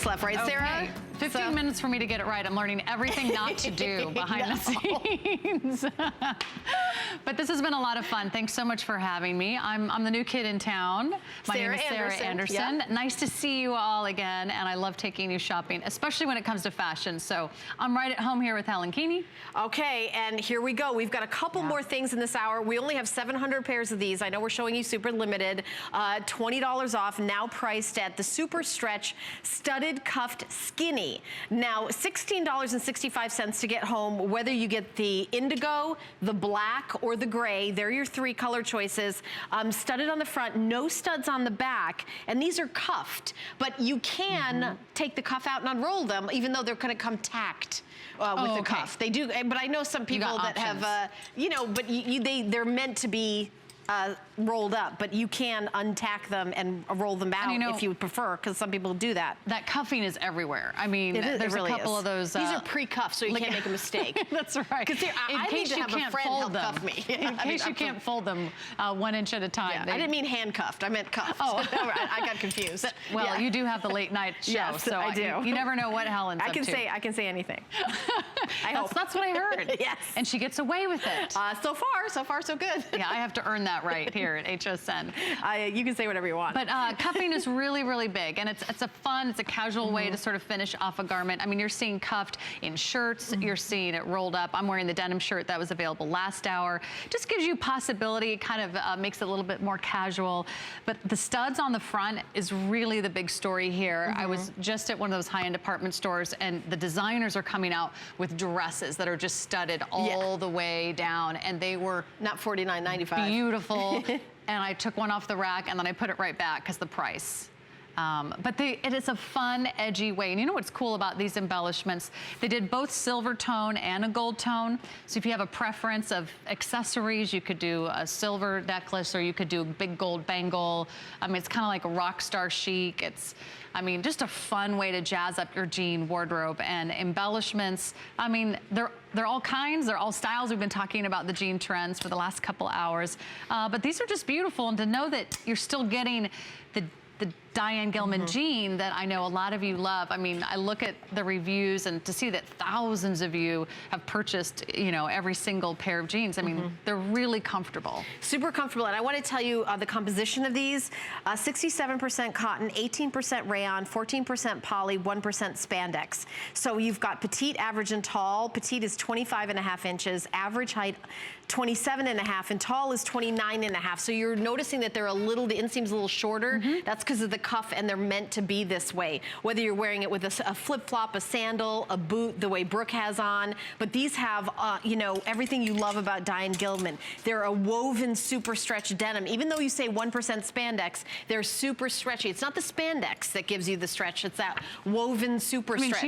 Left, right, Sarah? Okay. 15 minutes for me to get it right. I'm learning everything not to do behind the scenes. But this has been a lot of fun. Thanks so much for having me. I'm the new kid in town. My name is Sarah Anderson. Yep. Nice to see you all again, and I love taking you shopping, especially when it comes to fashion. So I'm right at home here with Helen Keeney. Okay, and here we go. We've got a couple more things in this hour. We only have 700 pairs of these. I know we're showing you super limited. $20 off, now priced at the SuperStretch Studded Cuffed Skinny. Now, $16.65 to get home, whether you get the indigo, the black, or the gray. They're your three color choices. Studded on the front, no studs on the back, and these are cuffed. But you can take the cuff out and unroll them, even though they're gonna come tacked. With the cuff. They do, but I know some people that have, you know, but they're meant to be rolled up, but you can untack them and roll them out if you prefer, because some people do that. That cuffing is everywhere. I mean, there's really a couple of those. These are pre-cuffed, so you can't make a mistake. That's right. Because I need to have a friend help cuff me. In case you can't fold them 1 inch at a time. Yeah, I didn't mean handcuffed. I meant cuffed. Oh, I got confused. Well, you do have the late night show, so I do. You never know what Helen's up to. I can say anything. I hope. That's what I heard. Yes. And she gets away with it. So far, so good. Yeah, I have to earn that right here at HSN. You can say whatever you want. But cuffing is really, really big, and it's a casual way to sort of finish off a garment. I mean, you're seeing cuffed in shirts, you're seeing it rolled up. I'm wearing the denim shirt that was available last hour. Just gives you possibility, kind of makes it a little bit more casual. But the studs on the front is really the big story here. I was just at one of those high-end department stores, and the designers are coming out with dresses that are just studded all the way down, and they were not $49.95. Beautiful. And I took one off the rack and then I put it right back because the price. But it is a fun, edgy way. And you know what's cool about these embellishments? They did both silver tone and a gold tone. So if you have a preference of accessories, you could do a silver necklace or you could do a big gold bangle. I mean, it's kind of like a rock star chic. It's, I mean, just a fun way to jazz up your jean wardrobe. And embellishments, I mean, they're all kinds, they're all styles. We've been talking about the jean trends for the last couple hours. But these are just beautiful, and to know that you're still getting the Diane Gilman jean that I know a lot of you love. I mean, I look at the reviews, and to see that thousands of you have purchased, you know, every single pair of jeans. I mean, they're really comfortable. Super comfortable. And I want to tell you the composition of these. 67% cotton, 18% rayon, 14% poly, 1% spandex. So you've got petite, average, and tall. Petite is 25.5 inches. Average height, 27.5, and tall is 29.5. So you're noticing that they're a little, the inseam's a little shorter. That's because of the cuff, and they're meant to be this way. Whether you're wearing it with a flip-flop, a sandal, a boot, the way Brooke has on. But these have, you know, everything you love about Diane Gilman. They're a woven super stretch denim. Even though you say 1% spandex, they're super stretchy. It's not the spandex that gives you the stretch. It's that woven super stretch.